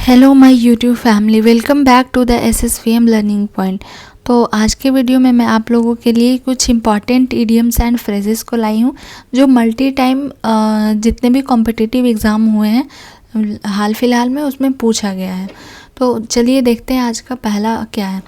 Hello my YouTube family, welcome back to the SSVM learning point. तो आज के video में मैं आप लोगों के लिए कुछ इंपॉर्टेंट इडियम्स एंड फ्रेजेस को लाई हूँ जो मल्टी टाइम जितने भी कॉम्पिटिटिव एग्ज़ाम हुए हैं हाल फिलहाल में उसमें पूछा गया है। तो चलिए देखते हैं आज का पहला क्या है।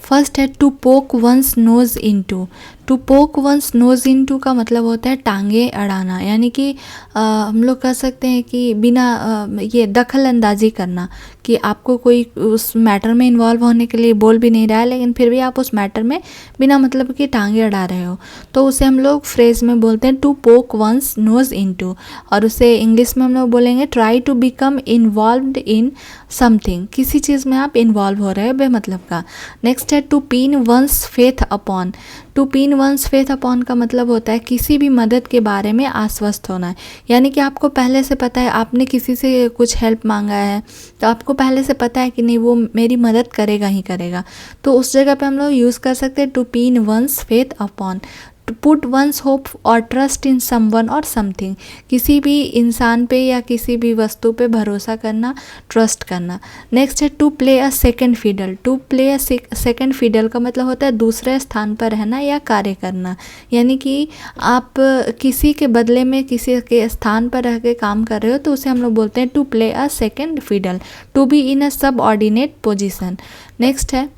फर्स्ट है to poke one's nose into. To poke one's nose into का मतलब होता है टांगे अड़ाना, यानी कि हम लोग कह सकते हैं कि बिना ये दखल अंदाजी करना कि आपको कोई उस मैटर में इन्वॉल्व होने के लिए बोल भी नहीं रहा है, लेकिन फिर भी आप उस मैटर में बिना मतलब कि टांगे अड़ा रहे हो, तो उसे हम लोग फ्रेज़ में बोलते हैं to poke one's nose into. और उसे इंग्लिश में हम लोग बोलेंगे try to become involved in something. किसी चीज़ में आप इन्वॉल्व हो रहे हो बेमतलब का। नेक्स्ट है to pin one's faith upon. To pin one's faith upon का मतलब होता है किसी भी मदद के बारे में आश्वस्त होना है, यानी कि आपको पहले से पता है, आपने किसी से कुछ हेल्प मांगा है तो आपको पहले से पता है कि नहीं वो मेरी मदद करेगा ही करेगा, तो उस जगह पे हम लोग यूज़ कर सकते हैं to pin one's faith upon. To put one's hope और ट्रस्ट इन समवन और समथिंग। किसी भी इंसान पे या किसी भी वस्तु पे भरोसा करना, ट्रस्ट करना। नेक्स्ट है to play a second fiddle. To play a second fiddle का मतलब होता है दूसरे स्थान पर रहना या कार्य करना, यानी कि आप किसी के बदले में किसी के स्थान पर रह के काम कर रहे हो तो उसे हम लोग बोलते हैं to play a second fiddle, to be in a subordinate position. Next है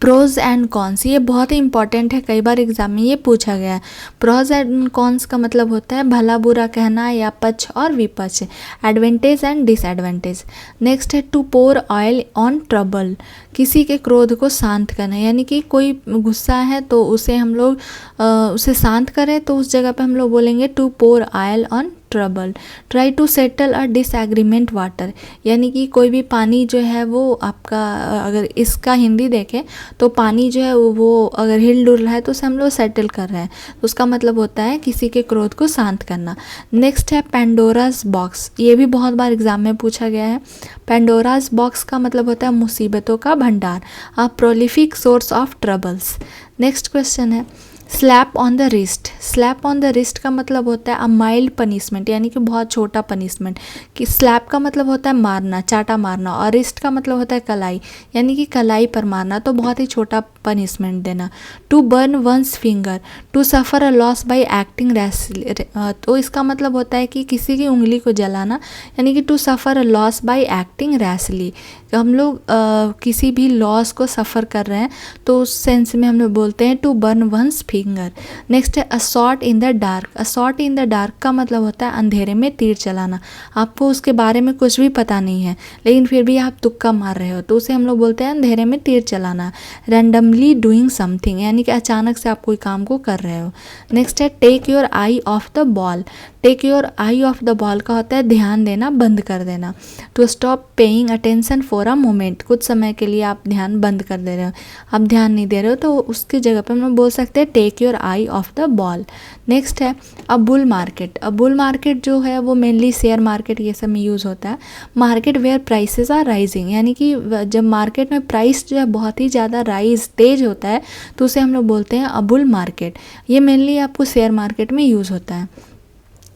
प्रोज एंड कॉन्स। ये बहुत ही इंपॉर्टेंट है, कई बार एग्जाम में ये पूछा गया है। प्रोज एंड कॉन्स का मतलब होता है भला बुरा कहना या पक्ष और विपक्ष, एडवांटेज एंड डिसएडवांटेज। नेक्स्ट है to pour oil on trouble. किसी के क्रोध को शांत करना, यानी कि कोई गुस्सा है तो उसे हम लोग उसे शांत करें तो उस जगह पे हम लोग बोलेंगे to pour oil on trouble. Try to settle a disagreement water, यानी कि कोई भी पानी जो है वो आपका, अगर इसका हिंदी देखें तो पानी जो है वो अगर हिल डुल रहा है तो उसे हम लोग सेटल कर रहे हैं, तो उसका मतलब होता है किसी के क्रोध को शांत करना। नेक्स्ट है पेंडोराज बॉक्स। ये भी बहुत बार एग्जाम में पूछा गया है। पेंडोराज बॉक्स का मतलब होता है मुसीबतों का भंडार, a prolific source of troubles. Next question है slap on the wrist. Slap on the wrist का मतलब होता है अ माइल्ड पनिशमेंट, यानी कि बहुत छोटा पनिशमेंट। कि स्लैप का मतलब होता है मारना, चाटा मारना, और रिस्ट का मतलब होता है कलाई, यानी कि कलाई पर मारना, तो बहुत ही छोटा पनिशमेंट देना। To burn one's finger. To suffer a loss by acting rashly, तो इसका मतलब होता है कि किसी की उंगली को जलाना, यानी कि to suffer a loss by acting rashly. हम लोग किसी भी लॉस को सफ़र कर रहे हैं तो उस सेंस में हम लोग बोलते हैं to burn one's finger. Next है a shot in the dark. A shot in the dark का मतलब होता है अंधेरे में तीर चलाना। आपको उसके बारे में कुछ भी पता नहीं है लेकिन फिर भी आप तुक्का मार रहे हो तो उसे हम लोग बोलते हैं अंधेरे में तीर चलाना। रैंडमली डूइंग समथिंग, यानी कि अचानक से आप कोई काम को कर रहे हो। नेक्स्ट है take your eye off the ball. Take your eye off the ball का होता है ध्यान देना, बंद कर देना। To stop paying attention for a moment, कुछ समय के लिए आप ध्यान बंद कर दे रहे हो, आप ध्यान नहीं दे रहे हो, तो उसकी जगह पे हम लोग बोल सकते हैं take your eye off the ball. Next है a bull market. A bull market जो है वो मेनली शेयर मार्केट ये सब में यूज़ होता है। Market where prices are rising, यानी कि जब मार्केट में प्राइस जो है बहुत ही ज़्यादा राइज तेज होता है तो उसे हम लोग बोलते हैं अ बुल मार्केट। ये मेनली आपको शेयर मार्केट में यूज़ होता है।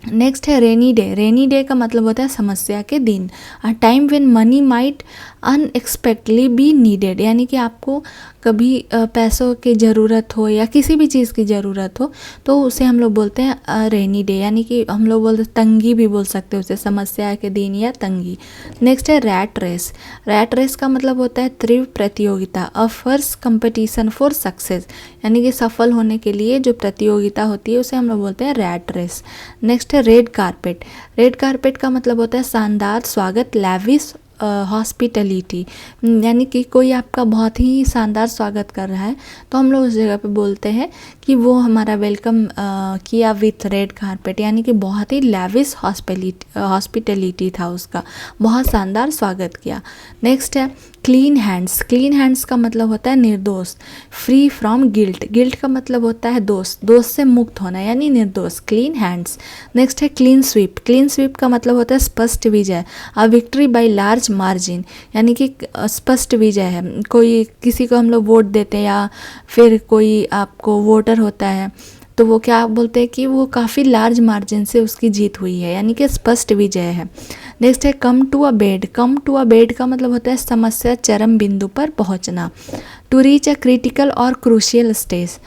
नेक्स्ट है रेनी डे। रेनी डे का मतलब होता है समस्या के दिन। A time when money might unexpectedly be needed, यानी कि आपको कभी पैसों की ज़रूरत हो या किसी भी चीज़ की ज़रूरत हो तो उसे हम लोग बोलते हैं रेनी डे, यानी कि हम लोग बोलते तंगी भी बोल सकते हैं उसे, समस्या के दिन या तंगी। नेक्स्ट है रैट रेस। रैट रेस का मतलब होता है तीव्र प्रतियोगिता, a first competition for success, यानी कि सफल होने के लिए जो प्रतियोगिता होती है उसे हम लोग बोलते हैं रैट रेस। नेक्स्ट है रेड कारपेट। रेड कारपेट का मतलब होता है शानदार स्वागत, लैविश हॉस्पिटलिटी, यानी कि कोई आपका बहुत ही शानदार स्वागत कर रहा है तो हम लोग उस जगह पे बोलते हैं कि वो हमारा वेलकम किया विथ रेड कारपेट, यानी कि बहुत ही लैविश हॉस्पिटलिटी था उसका, बहुत शानदार स्वागत किया। नेक्स्ट है क्लीन हैंड्स। क्लीन हैंड्स का मतलब होता है निर्दोष, फ्री फ्रॉम गिल्ट। गिल्ट का मतलब होता है दोष, दोष से मुक्त होना, यानी निर्दोष, क्लीन हैंड्स। नेक्स्ट है क्लीन स्वीप। क्लीन स्वीप का मतलब होता है स्पष्ट विजय, a victory by large margin, यानी कि स्पष्ट विजय है। कोई किसी को हम लोग वोट देते हैं या फिर कोई आपको वोटर होता है तो वो क्या बोलते हैं कि वो काफ़ी लार्ज मार्जिन से उसकी जीत हुई है, यानी कि स्पष्ट विजय है। नेक्स्ट है come to a bed. Come to a bed का मतलब होता है समस्या चरम बिंदु पर पहुंचना। टू रीच अ क्रिटिकल और crucial stage.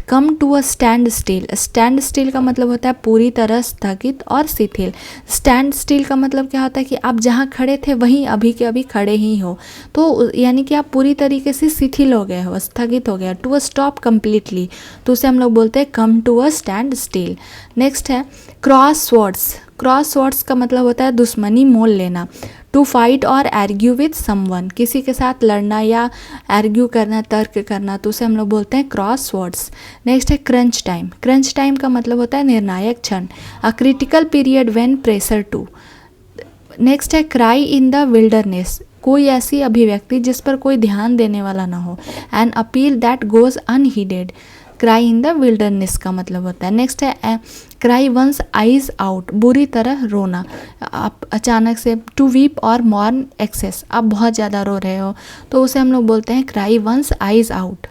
Come to a stand still. Stand still का मतलब होता है पूरी तरह स्थगित और शिथिल। स्टैंड स्टिल का मतलब क्या होता है कि आप जहाँ खड़े थे वहीं अभी के अभी खड़े ही हो, तो यानी कि आप पूरी तरीके से शिथिल हो गए हो, स्थगित हो गया। टू अ स्टॉप कम्प्लीटली, तो उसे हम लोग बोलते हैं come to a stand still. Next है क्रॉस स्वॉर्ड्स। क्रॉस स्वॉर्ड्स का मतलब होता है दुश्मनी मोल लेना। टू फाइट और आर्ग्यू विथ समवन, किसी के साथ लड़ना या आर्ग्यू करना, तर्क करना, तो उसे हम लोग बोलते हैं क्रॉस वर्ड्स। नेक्स्ट है क्रंच टाइम। क्रंच टाइम का मतलब होता है निर्णायक क्षण। A critical period when pressure to. Next है क्राई इन द विल्डरनेस। कोई ऐसी अभिव्यक्ति जिस पर कोई ध्यान देने वाला ना हो। An appeal that goes unheeded. Cry in the wilderness का मतलब होता है। नेक्स्ट है क्राई वंस आइज आउट, बुरी तरह रोना। आप अचानक से टू वीप और मॉर्न एक्सेस, आप बहुत ज़्यादा रो रहे हो, तो उसे हम लोग बोलते हैं cry one's eyes out.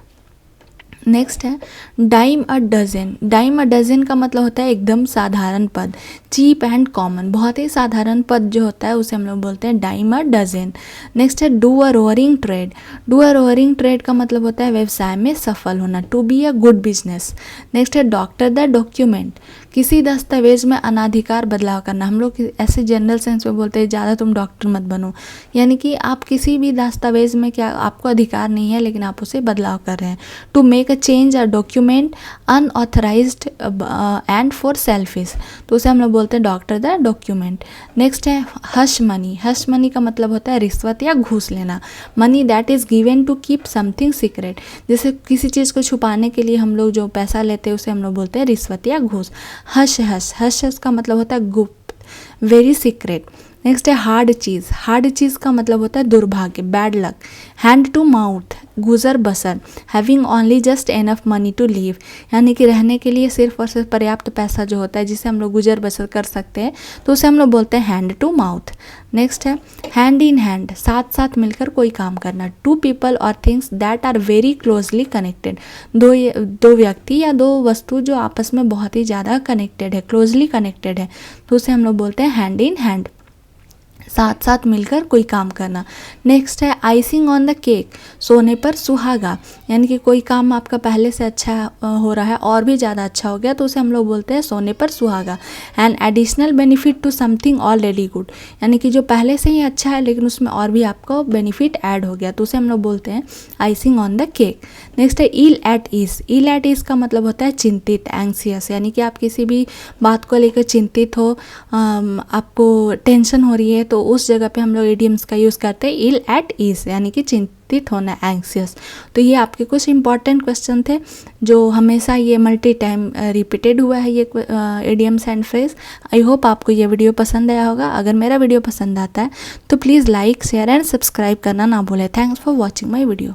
Next है dime a dozen. Dime a dozen का मतलब होता है एकदम साधारण पद, चीप एंड कॉमन, बहुत ही साधारण पद जो होता है उसे हम लोग बोलते हैं डाइम अ डजन। नेक्स्ट है do a roaring trade. Do a roaring trade का मतलब होता है व्यवसाय में सफल होना, to be a good business. Next है डॉक्टर द डॉक्यूमेंट। किसी दस्तावेज में अनाधिकार बदलाव करना, हम लोग ऐसे जनरल सेंस में बोलते हैं ज़्यादा तुम डॉक्टर मत बनो, यानी कि आप किसी भी दस्तावेज में क्या आपको अधिकार नहीं है लेकिन आप उसे बदलाव कर रहे हैं। To make a change a document unauthorized and for selfish, तो उसे हम लोग बोलते हैं डॉक्टर द डॉक्यूमेंट। नेक्स्ट है हश मनी। हश मनी का मतलब होता है रिश्वत या घूस लेना। Money that is given to keep something secret, जैसे किसी चीज़ को छुपाने के लिए हम लोग जो पैसा लेते हैं उसे हम लोग बोलते हैं रिश्वत या घूस। हश हश, हश हश का मतलब होता है गुप्त, वेरी सीक्रेट। नेक्स्ट है हार्ड चीज़। हार्ड चीज़ का मतलब होता है दुर्भाग्य, bad luck. Hand to mouth, गुजर बसर। Having only just enough money to live, यानी कि रहने के लिए सिर्फ और सिर्फ पर्याप्त पैसा जो होता है जिससे हम लोग गुजर बसर कर सकते हैं, तो उसे हम लोग बोलते हैं हैंड टू माउथ। नेक्स्ट है हैंड इन हैंड, साथ साथ मिलकर कोई काम करना। टू पीपल और things that are very closely connected. दो व्यक्ति या दो वस्तु जो आपस में बहुत ही ज़्यादा कनेक्टेड है, क्लोजली कनेक्टेड है, तो उसे हम लोग बोलते हैं हैंड इन हैंड, साथ साथ मिलकर कोई काम करना। नेक्स्ट है आइसिंग ऑन द केक, सोने पर सुहागा, यानी कि कोई काम आपका पहले से अच्छा हो रहा है और भी ज़्यादा अच्छा हो गया तो उसे हम लोग बोलते हैं सोने पर सुहागा। And additional benefit to something already good, यानी कि जो पहले से ही अच्छा है लेकिन उसमें और भी आपको बेनिफिट ऐड हो गया तो उसे हम लोग बोलते हैं icing on the cake. Next है ill at ease. Ill at ease का मतलब होता है चिंतित, एंग्सियस, यानी कि आप किसी भी बात को लेकर चिंतित हो, आपको टेंशन हो रही है, तो उस जगह पे हम लोग इडियम्स का यूज़ करते हैं इल एट ईज, यानी कि चिंतित होना, एंग्सियस। तो ये आपके कुछ इंपॉर्टेंट क्वेश्चन थे जो हमेशा ये मल्टी टाइम रिपीटेड हुआ है ये idioms and phrase. I hope आपको ये वीडियो पसंद आया होगा। अगर मेरा वीडियो पसंद आता है तो please like, share and subscribe करना ना भूलें। Thanks for watching my video.